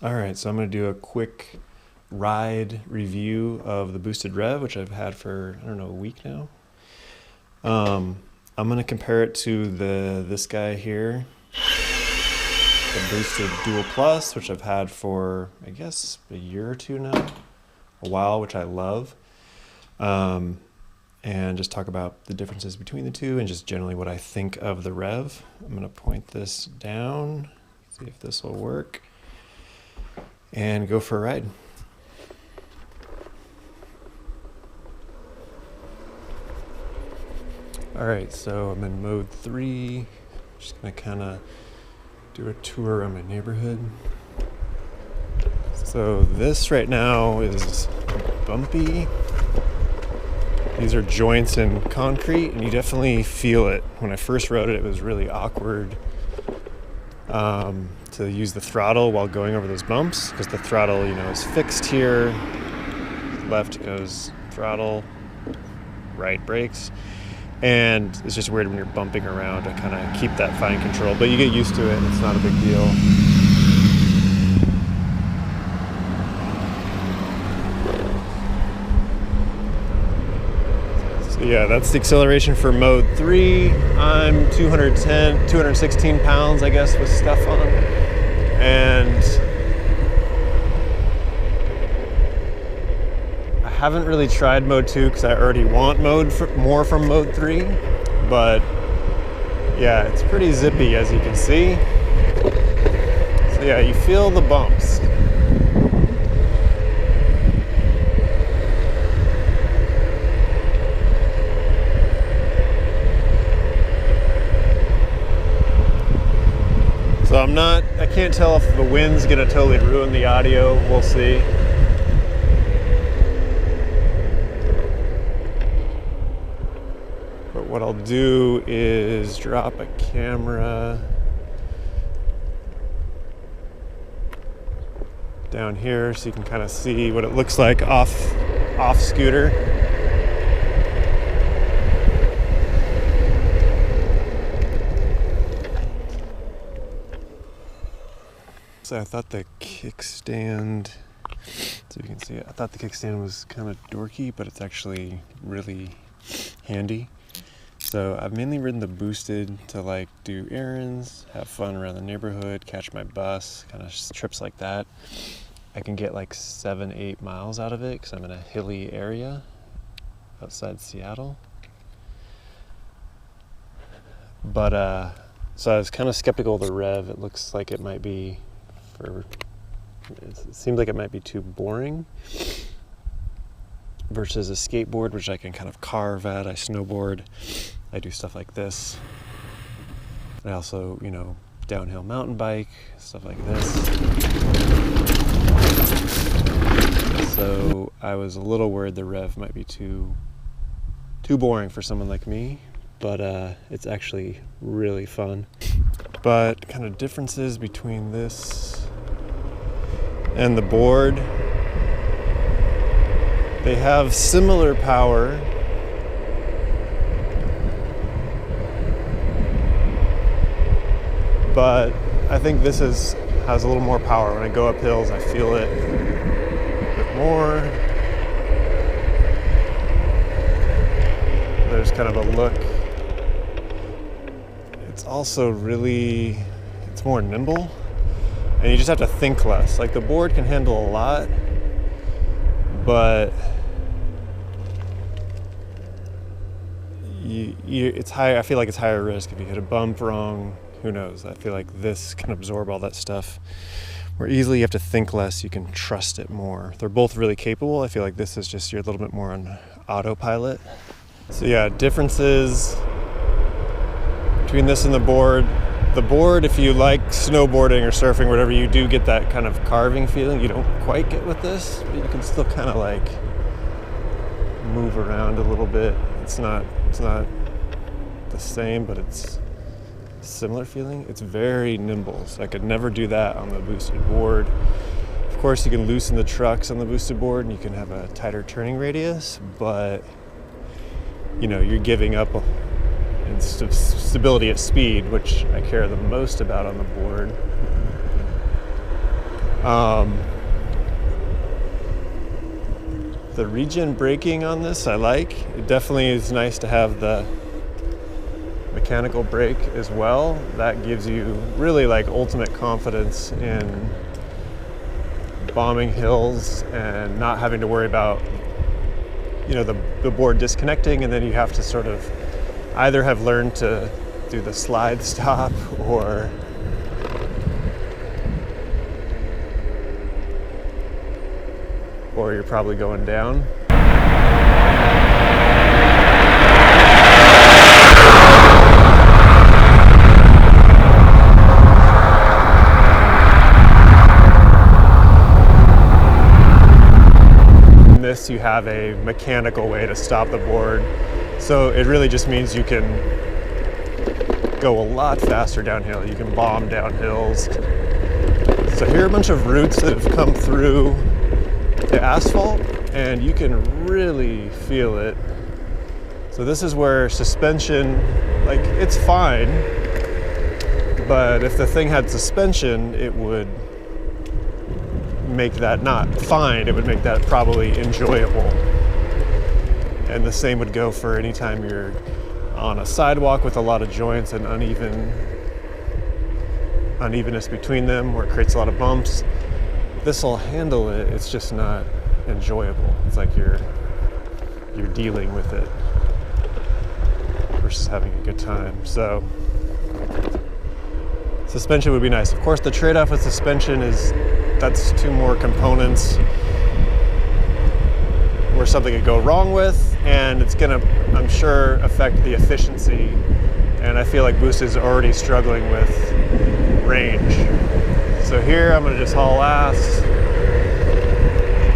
All right, so I'm going to do a quick ride review of the boosted rev, which I've had for, I don't know, a week now. I'm going to compare it to this guy here, the boosted dual plus, which I've had for, I guess, a year or two now, a while, which I love. And just talk about the differences between the two and just generally what I think of the rev. I'm going to point this down, see if this will work, and go for a ride. All right, so I'm in mode 3. Just gonna kind of do a tour around my neighborhood. So this right now is bumpy. These are joints in concrete, and you definitely feel it. When I first rode it, it was really awkward to use the throttle while going over those bumps, because the throttle, is fixed here. Left goes throttle, right brakes. And it's just weird when you're bumping around to kind of keep that fine control, but you get used to it and it's not a big deal. So yeah, that's the acceleration for mode 3. I'm 216 pounds, I guess, with stuff on. And I haven't really tried mode 2 because I already want more from mode 3, but yeah, it's pretty zippy as you can see. So yeah, you feel the bumps. So I can't tell if the wind's gonna totally ruin the audio, we'll see. What I'll do is drop a camera down here so you can kind of see what it looks like off scooter. So I thought the kickstand, so you can see it, I thought the kickstand was kind of dorky, but it's actually really handy. So I've mainly ridden the boosted to do errands, have fun around the neighborhood, catch my bus, kind of trips like that. I can get 7-8 miles out of it because I'm in a hilly area outside Seattle. But so I was kind of skeptical of the rev. It looks like it might be it seems like it might be too boring versus a skateboard, which I can kind of carve at. I snowboard, I do stuff like this. I also, downhill mountain bike, stuff like this. So I was a little worried the rev might be too boring for someone like me, but it's actually really fun. But kind of differences between this and the board. They have similar power, but I think this has a little more power. When I go up hills, I feel it a bit more. There's kind of a look. It's also it's more nimble, and you just have to think less. The board can handle a lot, but it's high. I feel like it's higher risk if you hit a bump wrong. Who knows? I feel like this can absorb all that stuff. Where easily you have to think less, you can trust it more. They're both really capable. I feel like this is just you're a little bit more on autopilot. So yeah, differences between this and the board. The board, if you like snowboarding or surfing, whatever, you do get that kind of carving feeling you don't quite get with this, but you can still kind of move around a little bit. It's not the same, but it's a similar feeling. It's very nimble, so I could never do that on the boosted board. Of course, you can loosen the trucks on the boosted board and you can have a tighter turning radius, but you're giving up in stability at speed, which I care the most about on the board. The regen braking on this I like. It definitely is nice to have the mechanical brake as well. That gives you really like ultimate confidence in bombing hills and not having to worry about, you know, the board disconnecting, and then you have to sort of either have learned to do the slide stop or you're probably going down. In this, you have a mechanical way to stop the board. So it really just means you can go a lot faster downhill. You can bomb down hills. So here are a bunch of roots that have come through the asphalt, and you can really feel it. So this is where suspension, like, it's fine, but if the thing had suspension, it would make that not fine, it would make that probably enjoyable. And the same would go for any time you're on a sidewalk with a lot of joints and unevenness between them, where it creates a lot of bumps. This will handle it, it's just not enjoyable. It's like you're dealing with it versus having a good time. So suspension would be nice. Of course, the trade-off with suspension is that's two more components where something could go wrong with, and it's gonna, I'm sure, affect the efficiency. And I feel like Boost is already struggling with range. So here I'm gonna just haul ass.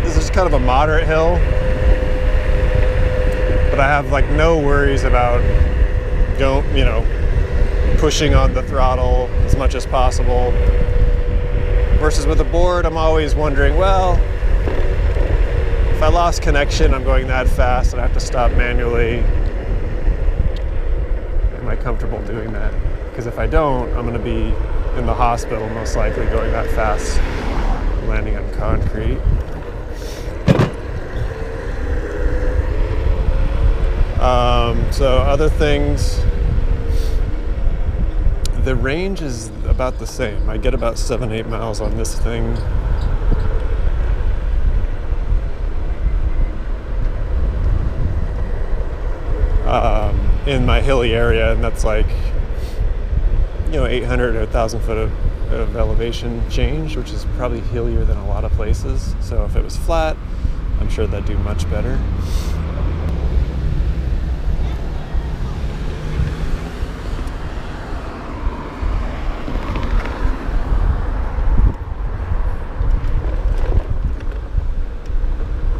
This is kind of a moderate hill, but I have like no worries about pushing on the throttle as much as possible. Versus with a board, I'm always wondering, well, if I lost connection, I'm going that fast and I have to stop manually. Am I comfortable doing that? Because if I don't, I'm gonna be in the hospital most likely going that fast, landing on concrete. So other things, the range is about the same. I get about 7-8 miles on this thing. In my hilly area, and that's like 800 or 1,000 foot of elevation change, which is probably hillier than a lot of places. So if it was flat, I'm sure that'd do much better.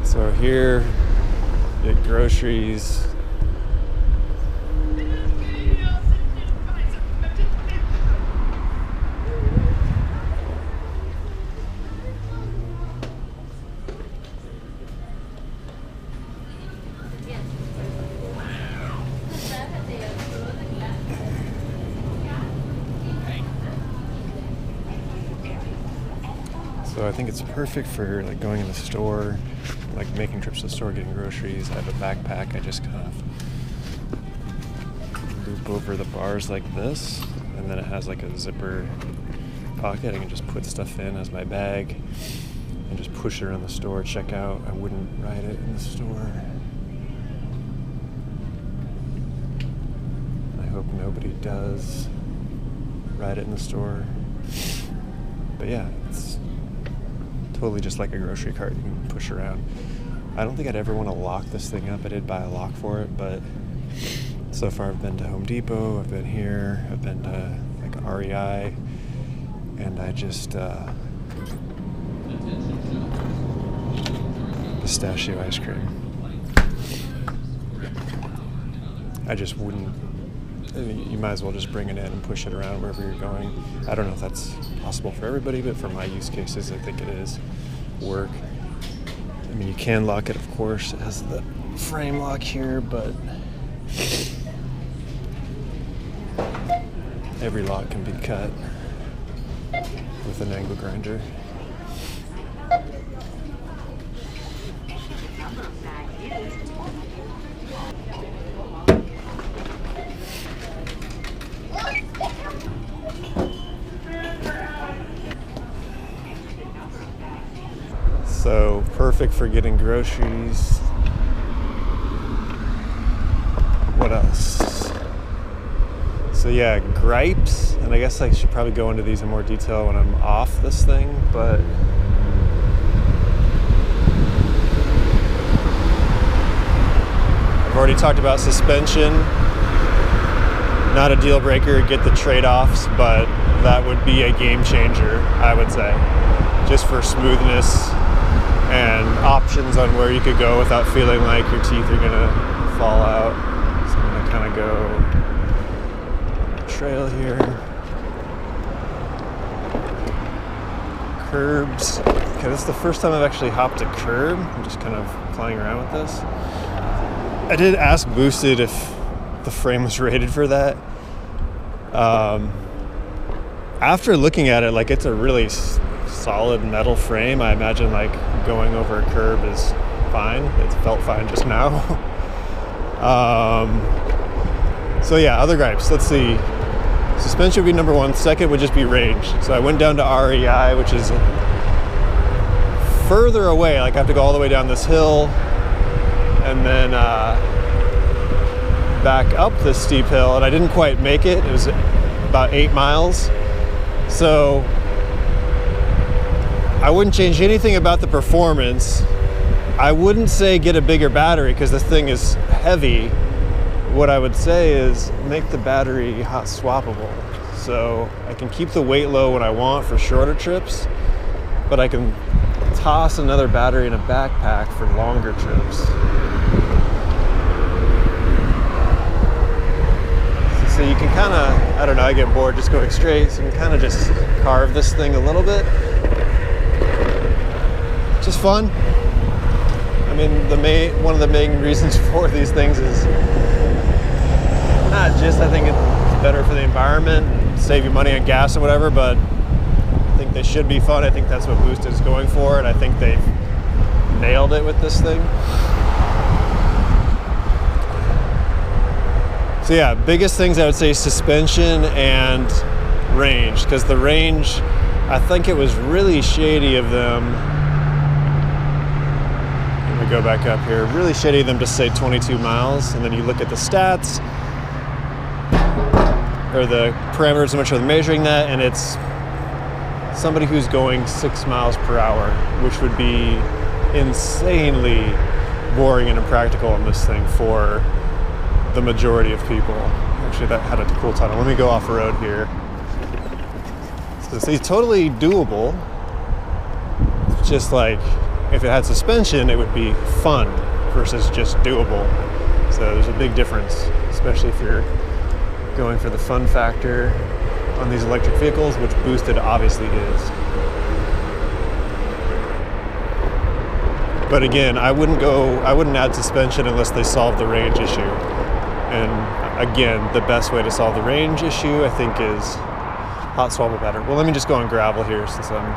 So here, get groceries. So I think it's perfect for like going in the store, like making trips to the store, getting groceries. I have a backpack. I just kind of loop over the bars like this, and then it has like a zipper pocket. I can just put stuff in as my bag and just push it around the store, check out. I wouldn't ride it in the store. I hope nobody does ride it in the store. But yeah, it's totally just like a grocery cart you can push around. I don't think I'd ever want to lock this thing up. I did buy a lock for it, but so far I've been to Home Depot, I've been here, I've been to like REI, and I just pistachio ice cream. I just wouldn't. You might as well just bring it in and push it around wherever you're going. I don't know if that's possible for everybody, but for my use cases, I think it is work. I mean, you can lock it, of course. It has the frame lock here, but every lock can be cut with an angle grinder. So perfect for getting groceries. What else? So yeah, gripes, and I guess I should probably go into these in more detail when I'm off this thing, but I've already talked about suspension. Not a deal breaker, get the trade-offs, but that would be a game changer, I would say, just for smoothness and options on where you could go without feeling like your teeth are gonna fall out. So I'm gonna kind of go on the trail here. Curbs. Okay, this is the first time I've actually hopped a curb. I'm just kind of playing around with this. I did ask Boosted if the frame was rated for that. After looking at it, like, it's a really solid metal frame. I imagine like going over a curb is fine. It felt fine just now. So yeah, other gripes. Let's see. Suspension would be number one. Second would just be range. So I went down to REI, which is further away. Like, I have to go all the way down this hill and then back up this steep hill, and I didn't quite make it. It was about 8 miles. So I wouldn't change anything about the performance. I wouldn't say get a bigger battery because this thing is heavy. What I would say is make the battery hot swappable. So I can keep the weight low when I want for shorter trips, but I can toss another battery in a backpack for longer trips. So you can kind of, I don't know, I get bored just going straight, so you can kind of just carve this thing a little bit. Just fun. I mean, one of the main reasons for these things is not just, I think it's better for the environment, save you money on gas or whatever, but I think they should be fun. I think that's what Boosted is going for, and I think they've nailed it with this thing. So yeah, biggest things I would say suspension and range, because the range, I think it was really shady of them. Let me go back up here. Really shady of them to say 22 miles, and then you look at the stats or the parameters in which they're measuring that, and it's somebody who's going 6 miles per hour, which would be insanely boring and impractical on this thing for the majority of people. Actually, that had a cool title. Let me go off the road here. So it's totally doable. Just like if it had suspension, it would be fun versus just doable. So there's a big difference, especially if you're going for the fun factor on these electric vehicles, which Boosted obviously is. But again, I wouldn't add suspension unless they solve the range issue. And again, the best way to solve the range issue, I think, is hot swappable battery. Well, let me just go on gravel here since I'm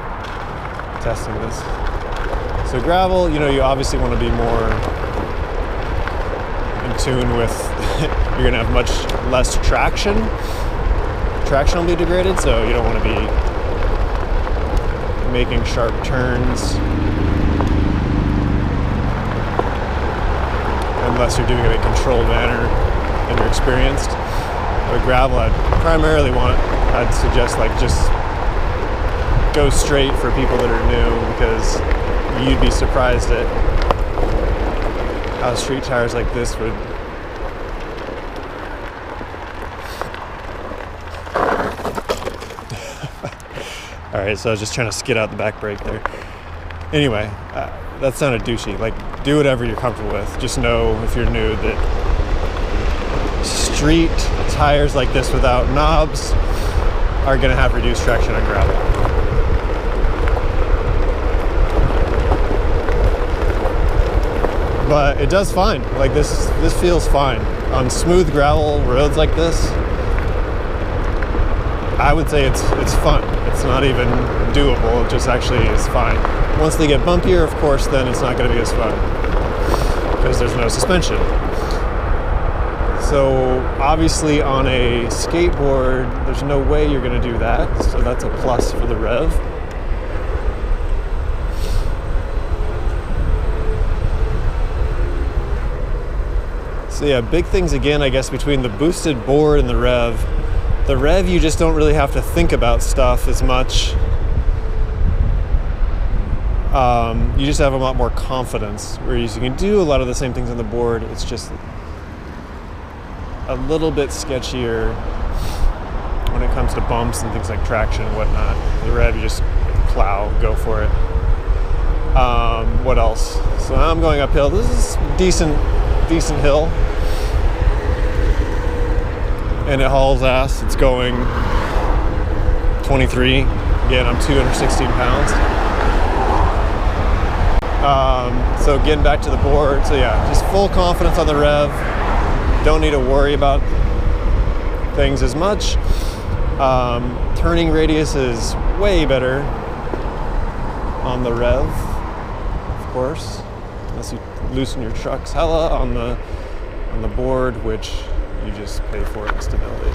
testing this. So gravel, you know, you obviously want to be more in tune with, you're gonna have much less traction. Traction will be degraded, so you don't want to be making sharp turns unless you're doing it in a controlled manner and you're experienced. But gravel, I'd suggest like just go straight for people that are new, because you'd be surprised at how street tires like this would all right, so I was just trying to skid out the back brake there. Anyway, that sounded douchey. Like, do whatever you're comfortable with. Just know, if you're new, that street tires like this without knobs are going to have reduced traction on gravel. But it does fine. Like, this feels fine. On smooth gravel roads like this, I would say it's fun. It's not even doable, it just actually is fine. Once they get bumpier, of course, then it's not going to be as fun because there's no suspension. So obviously on a skateboard, there's no way you're going to do that. So that's a plus for the rev. So yeah, big things again, I guess, between the boosted board and the Rev. The Rev, you just don't really have to think about stuff as much. You just have a lot more confidence, whereas you can do a lot of the same things on the board. It's just a little bit sketchier when it comes to bumps and things like traction and whatnot. The Rev, you just plow, go for it. What else? So now I'm going uphill. This is decent hill, and it hauls ass. It's going 23. Again, I'm 216 pounds. So getting back to the board. So yeah, just full confidence on the Rev. Don't need to worry about things as much. Turning radius is way better on the Rev, of course, unless you loosen your trucks hella on the board, which you just pay for in stability.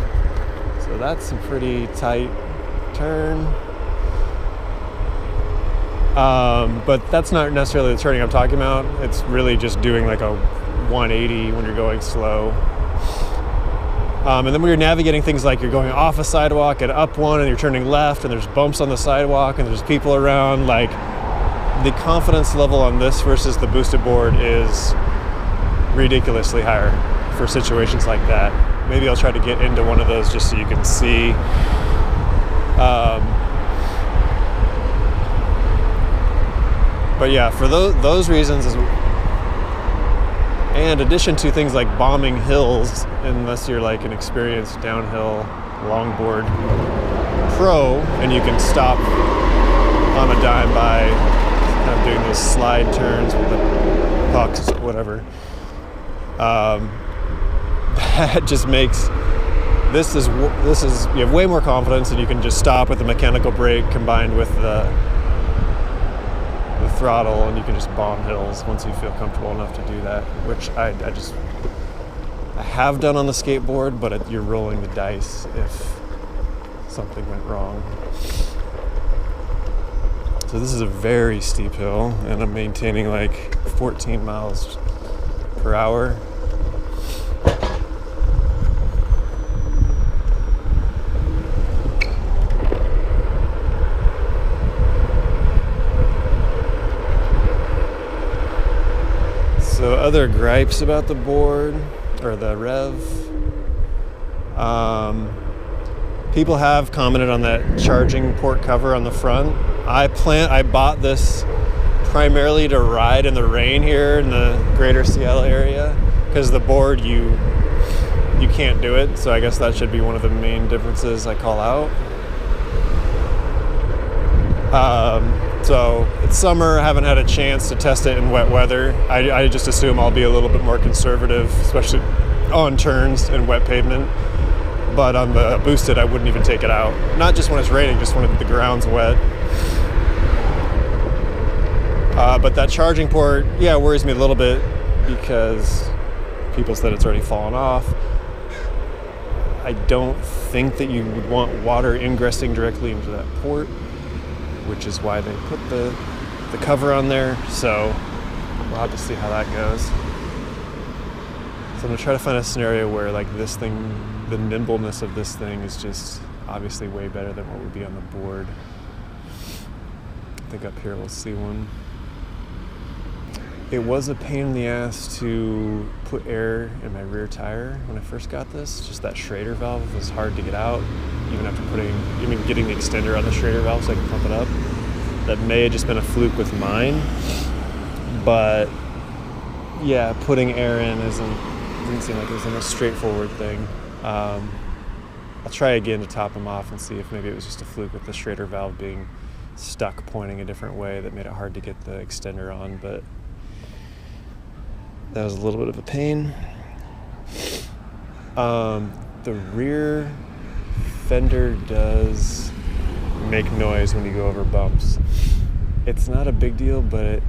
So that's a pretty tight turn. But that's not necessarily the turning I'm talking about. It's really just doing like a 180 when you're going slow. And then when you're navigating things like you're going off a sidewalk and up one and you're turning left and there's bumps on the sidewalk and there's people around, like the confidence level on this versus the boosted board is ridiculously higher for situations like that. Maybe I'll try to get into one of those just so you can see. But yeah, for those reasons, and in addition to things like bombing hills, unless you're like an experienced downhill longboard pro, and you can stop on a dime by kind of doing those slide turns with the pucks, whatever. That just makes this is you have way more confidence, and you can just stop with the mechanical brake combined with the throttle, and you can just bomb hills once you feel comfortable enough to do that, which I have done on the skateboard, but you're rolling the dice if something went wrong. So this is a very steep hill, and I'm maintaining like 14 miles per hour. So other gripes about the board, or the Rev. People have commented on that charging port cover on the front. I bought this primarily to ride in the rain here in the greater Seattle area, because the board, you can't do it. So I guess that should be one of the main differences I call out. So it's summer, I haven't had a chance to test it in wet weather. I just assume I'll be a little bit more conservative, especially on turns and wet pavement. But on the boosted, I wouldn't even take it out. Not just when it's raining, just when the ground's wet. But that charging port, yeah, worries me a little bit because people said it's already fallen off. I don't think that you would want water ingressing directly into that port, which is why they put the cover on there. So we'll have to see how that goes. So I'm gonna try to find a scenario where like this thing, the nimbleness of this thing is just obviously way better than what would be on the board. I think up here we'll see one. It was a pain in the ass to put air in my rear tire when I first got this. Just that Schrader valve was hard to get out, even after getting the extender on the Schrader valve so I can pump it up. That may have just been a fluke with mine, but yeah, putting air in didn't seem like it was the most straightforward thing. I'll try again to top them off and see if maybe it was just a fluke with the Schrader valve being stuck pointing a different way that made it hard to get the extender on, but that was a little bit of a pain. The rear fender does make noise when you go over bumps. It's not a big deal, but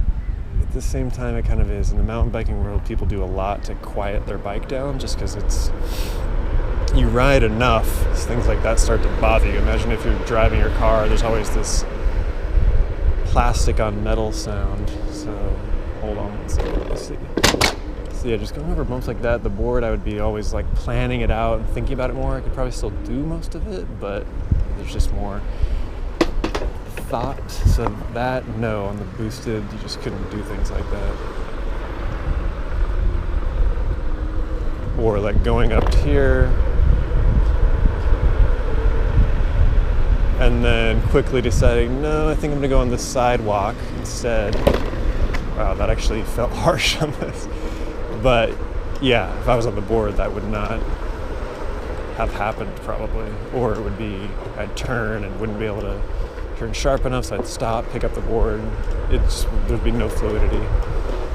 at the same time it kind of is. In the mountain biking world, people do a lot to quiet their bike down just because you ride enough, things like that start to bother you. Imagine if you're driving your car, there's always this plastic on metal sound. So hold on one second, let's see. So yeah, just going over bumps like that, the board, I would be always like planning it out and thinking about it more. I could probably still do most of it, but there's just more thought. So that, no, on the boosted, you just couldn't do things like that. Or like going up here and then quickly deciding, no, I think I'm gonna go on this sidewalk instead. Wow, that actually felt harsh on this. But yeah, if I was on the board, that would not have happened probably. Or it would be, I'd turn and wouldn't be able to turn sharp enough, so I'd stop, pick up the board. There'd be no fluidity.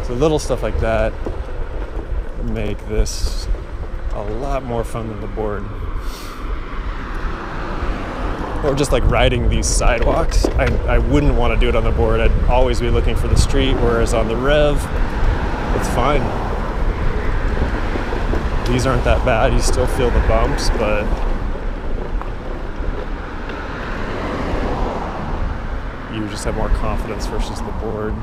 So little stuff like that make this a lot more fun than the board. Or just like riding these sidewalks, I wouldn't want to do it on the board. I'd always be looking for the street, whereas on the Rev, it's fine. These aren't that bad, you still feel the bumps, but you just have more confidence versus the board.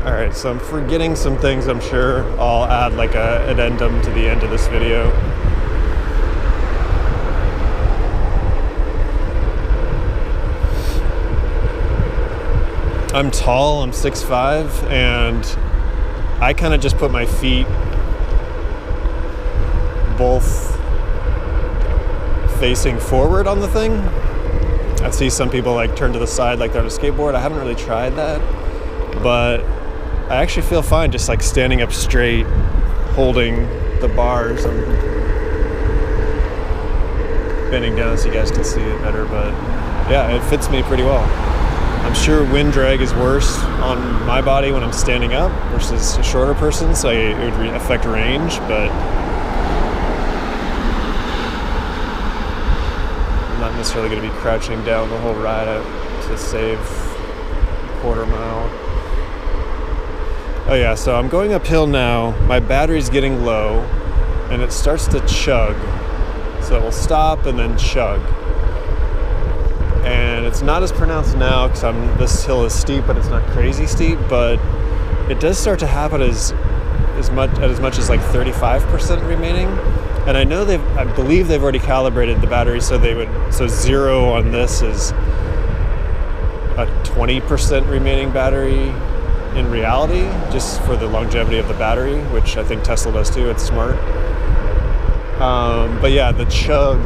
Alright, so I'm forgetting some things. I'm sure I'll add like an addendum to the end of this video. I'm tall, I'm 6'5", and I kind of just put my feet both facing forward on the thing. I see some people like turn to the side like they're on a skateboard. I haven't really tried that, but I actually feel fine just like standing up straight, holding the bars. I'm bending down so you guys can see it better, but yeah, it fits me pretty well. I'm sure wind drag is worse on my body when I'm standing up versus a shorter person, so it would affect range, but I'm not necessarily going to be crouching down the whole ride out to save a quarter mile. Oh yeah, so I'm going uphill now. My battery's getting low, and it starts to chug. So it will stop and then chug. And it's not as pronounced now because this hill is steep, but it's not crazy steep. But it does start to happen as much as like 35% remaining. And I know I believe they've already calibrated the battery so zero on this is a 20% remaining battery in reality, just for the longevity of the battery, which I think Tesla does too. It's smart. But yeah, the chug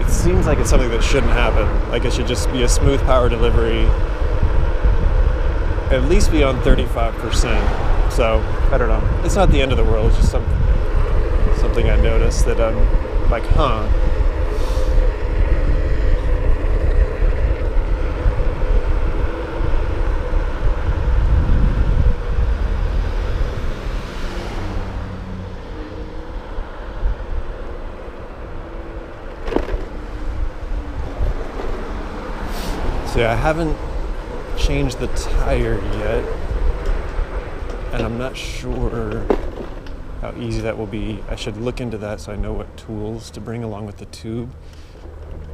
seems like it's something that shouldn't happen. Like it should just be a smooth power delivery, at least be on 35%. So I don't know. It's not the end of the world. It's just something I noticed that I'm like, huh. Yeah, I haven't changed the tire yet, and I'm not sure how easy that will be. I should look into that so I know what tools to bring along with the tube,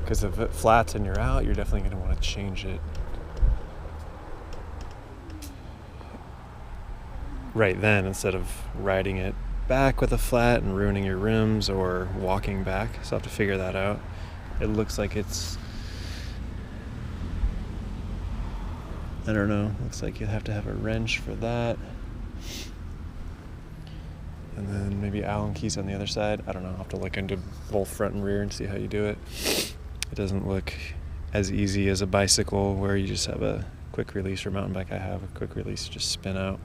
because if it flats and you're out, you're definitely going to want to change it right then instead of riding it back with a flat and ruining your rims or walking back. So I'll have to figure that out. It looks like it's, I don't know, looks like you'll have to have a wrench for that. And then maybe Allen keys on the other side. I don't know, I'll have to look into both front and rear and see how you do it. It doesn't look as easy as a bicycle where you just have a quick release, or mountain bike I have a quick release, just spin out.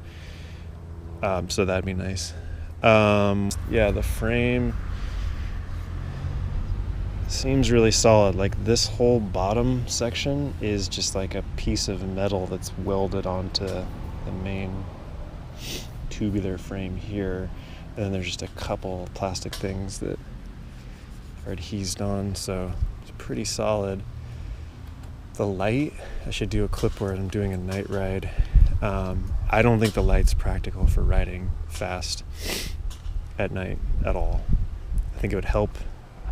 So that'd be nice. Yeah, the frame seems really solid. Like this whole bottom section is just like a piece of metal that's welded onto the main tubular frame here, and then there's just a couple plastic things that are adhesed on, so it's pretty solid. The light, I should do a clip where I'm doing a night ride I don't think the light's practical for riding fast at night at all. I think it would help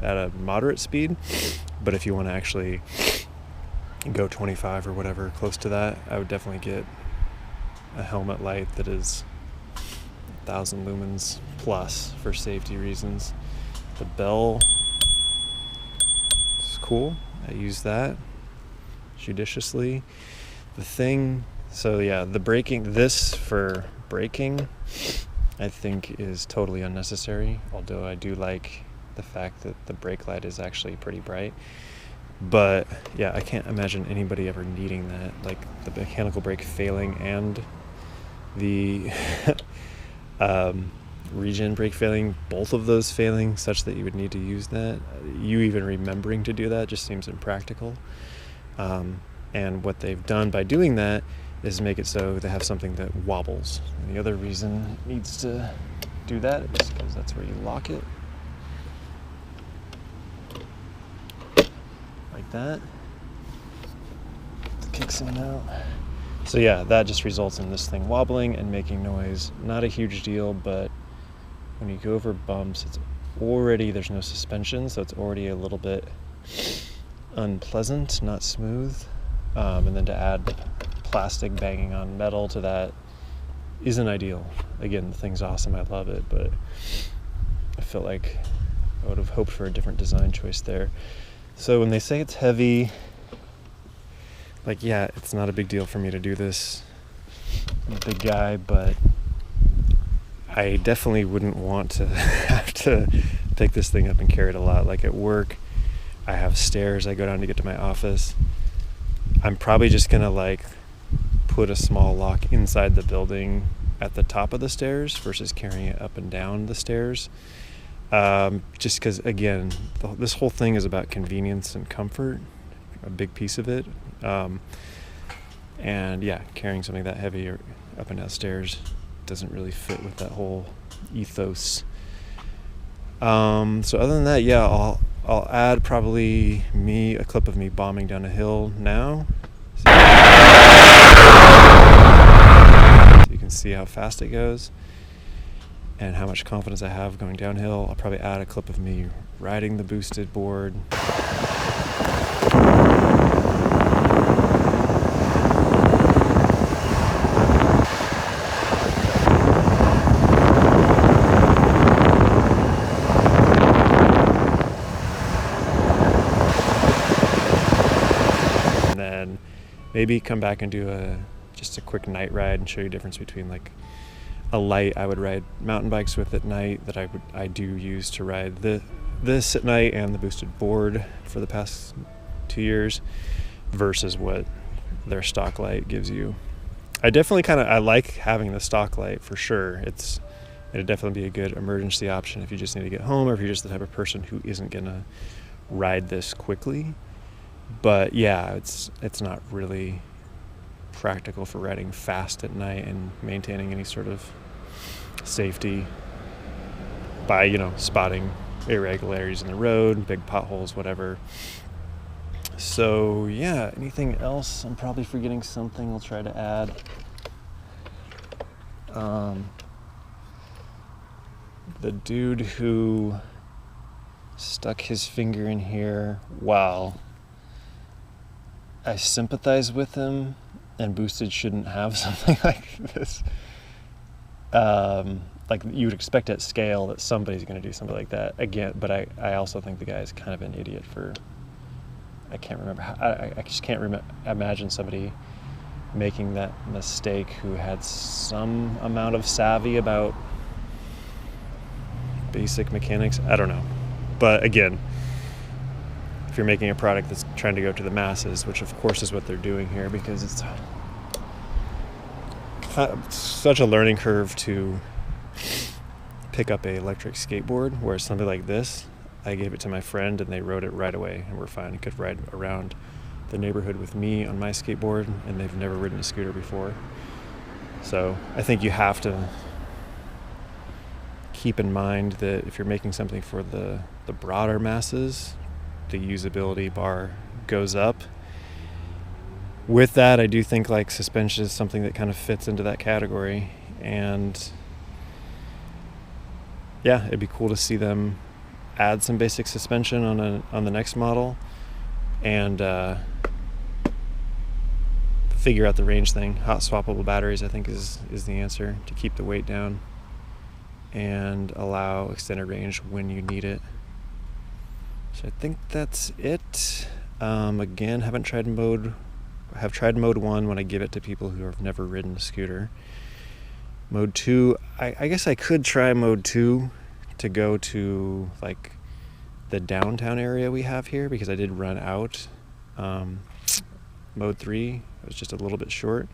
at a moderate speed, but if you want to actually go 25 or whatever close to that, I would definitely get a helmet light that is 1,000 lumens plus for safety reasons. The bell is cool. I use that judiciously. The thing, so yeah, the braking, this for braking, I think is totally unnecessary, although I do like the fact that the brake light is actually pretty bright. But yeah, I can't imagine anybody ever needing that, like the mechanical brake failing and the regen brake failing, both of those failing such that you would need to use that. You even remembering to do that just seems impractical. And what they've done by doing that is make it so they have something that wobbles. And the other reason it needs to do that is because that's where you lock it. Like that. It kicks in out. So yeah, that just results in this thing wobbling and making noise. Not a huge deal, but when you go over bumps, it's already, there's no suspension, so it's already a little bit unpleasant, not smooth. And then to add plastic banging on metal to that isn't ideal. Again, the thing's awesome, I love it, but I feel like I would have hoped for a different design choice there. So when they say it's heavy, like, yeah, it's not a big deal for me to do this, I'm a big guy, but I definitely wouldn't want to have to pick this thing up and carry it a lot. Like at work, I have stairs I go down to get to my office. I'm probably just gonna like put a small lock inside the building at the top of the stairs versus carrying it up and down the stairs. Just because, again, this whole thing is about convenience and comfort, a big piece of it. And yeah, carrying something that heavy or up and down stairs doesn't really fit with that whole ethos. So other than that, yeah, I'll add probably a clip of me bombing down a hill now. So you can see how fast it goes and how much confidence I have going downhill. I'll probably add a clip of me riding the boosted board. Maybe come back and do just a quick night ride and show you the difference between like a light I would ride mountain bikes with at night that I do use to ride this at night and the boosted board for the past 2 years versus what their stock light gives you. I definitely I like having the stock light for sure. It'd definitely be a good emergency option if you just need to get home or if you're just the type of person who isn't gonna ride this quickly. But yeah, it's not really practical for riding fast at night and maintaining any sort of safety by, spotting irregularities in the road, big potholes, whatever. So yeah, anything else? I'm probably forgetting something I'll try to add. The dude who stuck his finger in here, wow. I sympathize with him, and boosted shouldn't have something like this. Like you would expect at scale that somebody's going to do something like that again, but I also think the guy is kind of an idiot for, I can't remember, I just can't imagine somebody making that mistake who had some amount of savvy about basic mechanics. I don't know, but again, if you're making a product that's trying to go to the masses, which of course is what they're doing here, because it's such a learning curve to pick up a electric skateboard, whereas something like this, I gave it to my friend and they rode it right away and we're fine. I could ride around the neighborhood with me on my skateboard and they've never ridden a scooter before. So I think you have to keep in mind that if you're making something for the broader masses, the usability bar goes up. with that, I do think like suspension is something that kind of fits into that category, and yeah, it'd be cool to see them add some basic suspension on the next model, and figure out the range thing. Hot swappable batteries, I think, is the answer to keep the weight down and allow extended range when you need it. So I think that's it. Again, have tried mode 1 when I give it to people who have never ridden a scooter. Mode 2, I guess I could try mode 2 to go to like the downtown area we have here, because I did run out. Mode 3 was just a little bit short.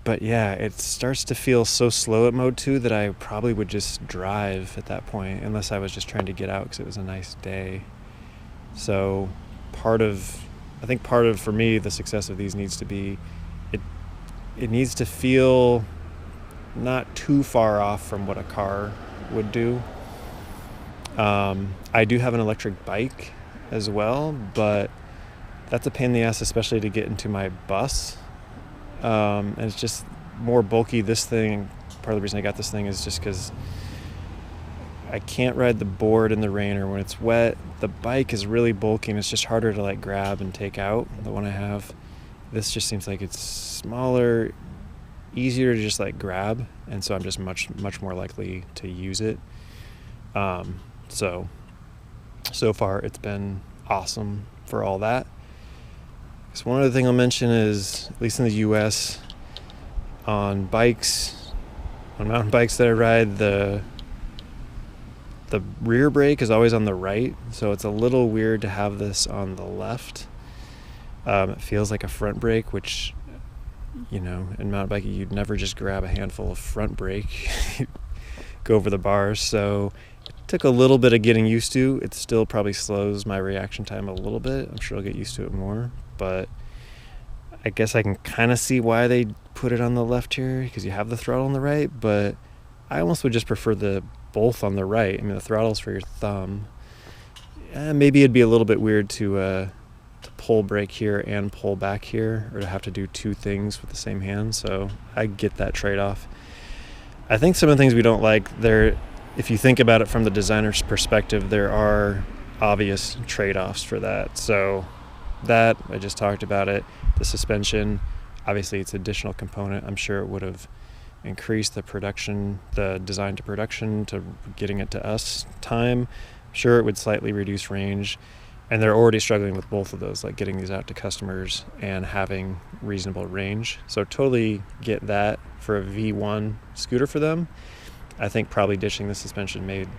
But yeah, it starts to feel so slow at mode 2 that I probably would just drive at that point, unless I was just trying to get out because it was a nice day. So part of for me, the success of these needs to be, it needs to feel not too far off from what a car would do. I do have an electric bike as well, but that's a pain in the ass, especially to get into my bus. And it's just more bulky. This thing, part of the reason I got this thing is just because I can't ride the board in the rain or when it's wet. The bike is really bulky and it's just harder to like grab and take out, the one I have. This just seems like it's smaller, easier to just like grab, and so I'm just much more likely to use it. So far it's been awesome for all that. So one other thing I'll mention is, at least in the US, on mountain bikes that I ride, the rear brake is always on the right, so it's a little weird to have this on the left. It feels like a front brake, which, in mountain biking, you'd never just grab a handful of front brake, go over the bars. So it took a little bit of getting used to. It still probably slows my reaction time a little bit. I'm sure I'll get used to it more, but I guess I can kind of see why they put it on the left here, because you have the throttle on the right, but I almost would just prefer both on the right. I mean, the throttle's for your thumb. Maybe it'd be a little bit weird to pull brake here and pull back here, or to have to do two things with the same hand, so I get that trade-off. I think some of the things we don't like, if you think about it from the designer's perspective, there are obvious trade-offs for that. So that, I just talked about it. The suspension, obviously it's an additional component. I'm sure it would have increased the design to production to getting it to us time. I'm sure it would slightly reduce range, and they're already struggling with both of those, like getting these out to customers and having reasonable range. So totally get that for a V1 scooter for them. I think probably ditching the suspension made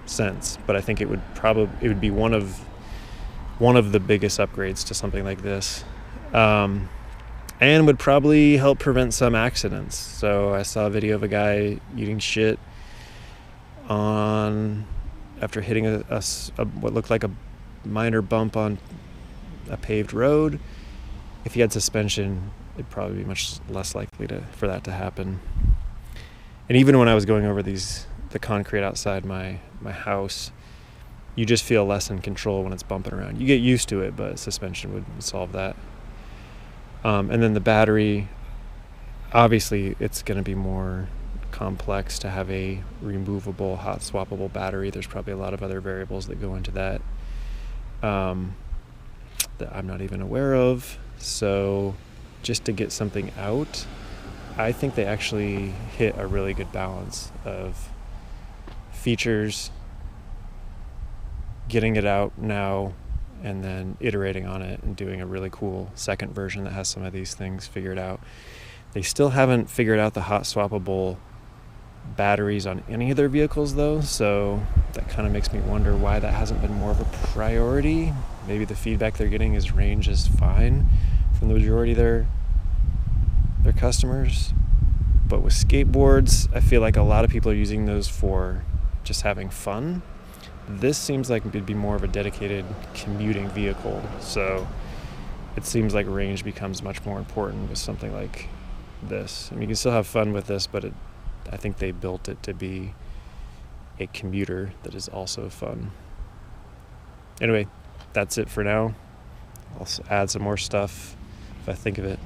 sense, but I think it would be one of the biggest upgrades to something like this. And would probably help prevent some accidents. So I saw a video of a guy eating shit after hitting what looked like a minor bump on a paved road. If he had suspension, it'd probably be much less likely for that to happen. And even when I was going over the concrete outside my house, you just feel less in control when it's bumping around. You get used to it, but suspension would solve that. And then the battery, obviously it's going to be more complex to have a removable, hot swappable battery. There's probably a lot of other variables that go into that that I'm not even aware of. So just to get something out, I think they actually hit a really good balance of features, getting it out now, and then iterating on it and doing a really cool second version that has some of these things figured out. They still haven't figured out the hot swappable batteries on any of their vehicles though, so that kind of makes me wonder why that hasn't been more of a priority. Maybe the feedback they're getting is range is fine from the majority of their customers. But with skateboards, I feel like a lot of people are using those for just having fun. This seems like it'd be more of a dedicated commuting vehicle, so it seems like range becomes much more important with something like this. I mean, you can still have fun with this, but I think they built it to be a commuter that is also fun. Anyway, that's it for now. I'll add some more stuff if I think of it.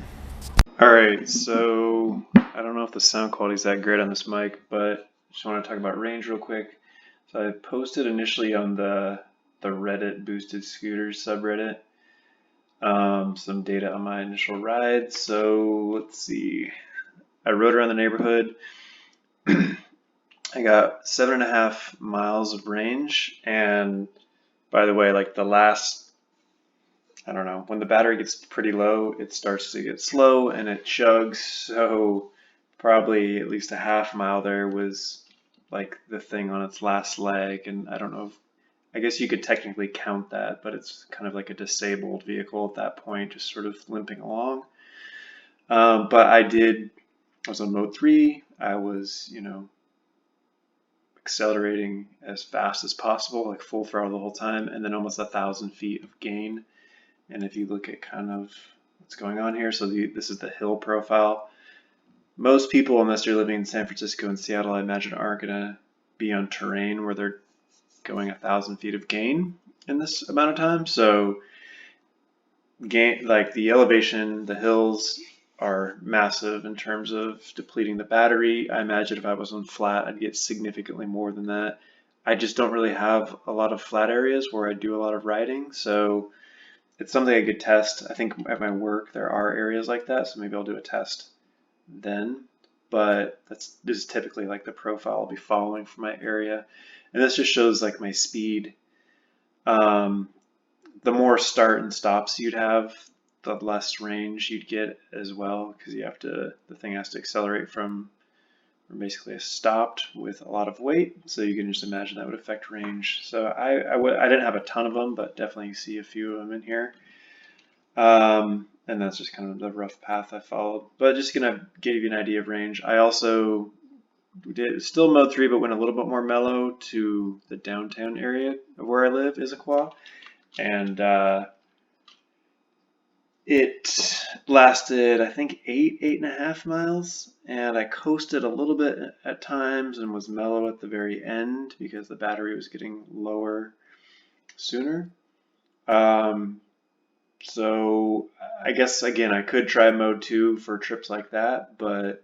All right, so I don't know if the sound quality is that great on this mic, but just want to talk about range real quick. So I posted initially on the Reddit Boosted Scooters subreddit some data on my initial ride. So let's see. I rode around the neighborhood. I got 7.5 miles of range, and by the way, like the last, I don't know, when the battery gets pretty low, it starts to get slow and it chugs. So probably at least a half mile there was like the thing on its last leg. And I don't know if, I guess you could technically count that, but it's kind of like a disabled vehicle at that point, just sort of limping along. But I was on mode 3. I was, accelerating as fast as possible, like full throttle the whole time, and then almost 1,000 feet of gain. And if you look at kind of what's going on here, so this is the hill profile. Most people, unless you're living in San Francisco and Seattle, I imagine aren't going to be on terrain where they're going 1,000 feet of gain in this amount of time. So gain, like the elevation, the hills are massive in terms of depleting the battery. I imagine if I was on flat, I'd get significantly more than that. I just don't really have a lot of flat areas where I do a lot of riding, so it's something I could test. I think at my work there are areas like that, so maybe I'll do a test then. But this is typically like the profile I'll be following for my area, and this just shows like my speed. The more start and stops you'd have, the less range you'd get as well, because the thing has to accelerate from basically a stopped with a lot of weight. So you can just imagine that would affect range. So I didn't have a ton of them, but definitely see a few of them in here. And that's just kind of the rough path I followed. But just gonna give you an idea of range. I also did still mode 3, but went a little bit more mellow to the downtown area of where I live, Issaquah. And it lasted, I think, 8.5 miles, and I coasted a little bit at times and was mellow at the very end because the battery was getting lower sooner. So I guess, again, I could try mode 2 for trips like that, but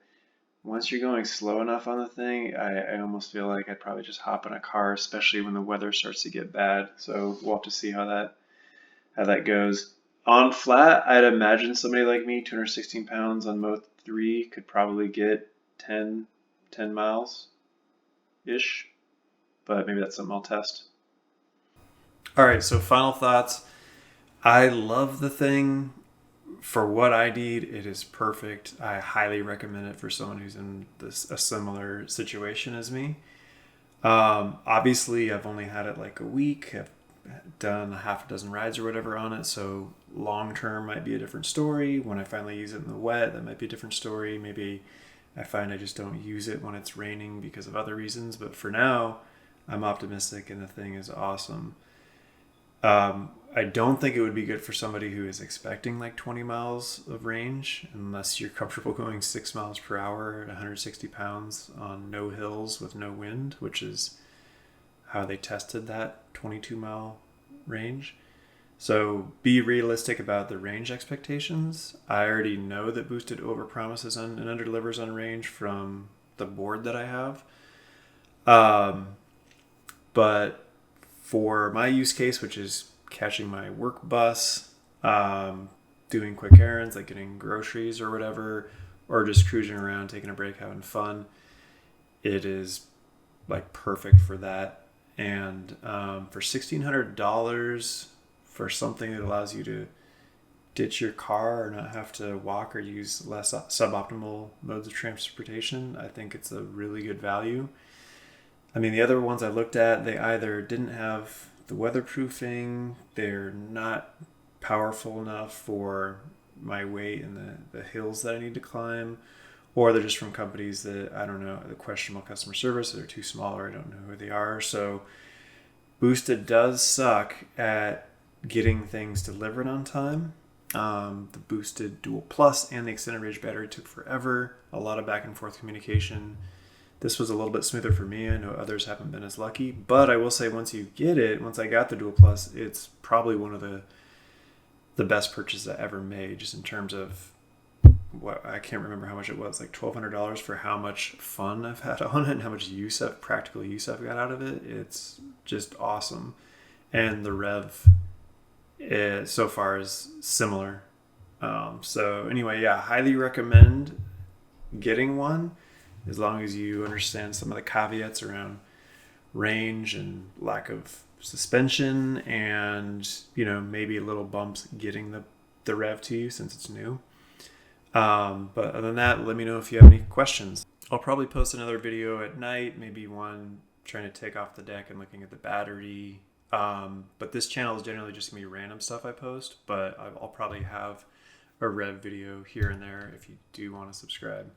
once you're going slow enough on the thing, I almost feel like I'd probably just hop in a car, especially when the weather starts to get bad. So we'll have to see how that goes. On flat, I'd imagine somebody like me, 216 pounds on mode 3, could probably get 10 miles-ish, but maybe that's something I'll test. All right, so final thoughts. I love the thing. For what I need, it is perfect. I highly recommend it for someone who's in a similar situation as me. Obviously, I've only had it like a week. I've done a half a dozen rides or whatever on it, so long term might be a different story. When I finally use it in the wet, that might be a different story. Maybe I find I just don't use it when it's raining because of other reasons, but for now I'm optimistic and the thing is awesome. I don't think it would be good for somebody who is expecting like 20 miles of range unless you're comfortable going 6 miles per hour at 160 pounds on no hills with no wind, which is how they tested that 22-mile range. So be realistic about the range expectations. I already know that Boosted overpromises and underdelivers on range from the board that I have. But for my use case, which is catching my work bus, doing quick errands like getting groceries or whatever, or just cruising around, taking a break, having fun, it is like perfect for that. And for $1,600 for something that allows you to ditch your car or not have to walk or use less suboptimal modes of transportation, I think it's a really good value. I mean, the other ones I looked at, they either didn't have the weatherproofing, they're not powerful enough for my weight and the hills that I need to climb, or they're just from companies that, I don't know, the questionable customer service, they're too small or I don't know who they are. So Boosted does suck at getting things delivered on time. The Boosted Dual Plus and the extended range battery took forever, a lot of back and forth communication. This was a little bit smoother for me. I know others haven't been as lucky, but I will say once I got the Dual Plus, it's probably one of the the best purchase I ever made, just in terms of what, I can't remember how much it was, like $1,200 for how much fun I've had on it and how much practical use I've got out of it. It's just awesome. And the rev so far is similar. So anyway, yeah, highly recommend getting one, as long as you understand some of the caveats around range and lack of suspension, and maybe a little bumps getting the rev to you since it's new. But other than that, let me know if you have any questions. I'll probably post another video at night, maybe one trying to take off the deck and looking at the battery. But this channel is generally just gonna be random stuff I post, but I'll probably have a rev video here and there if you do want to subscribe.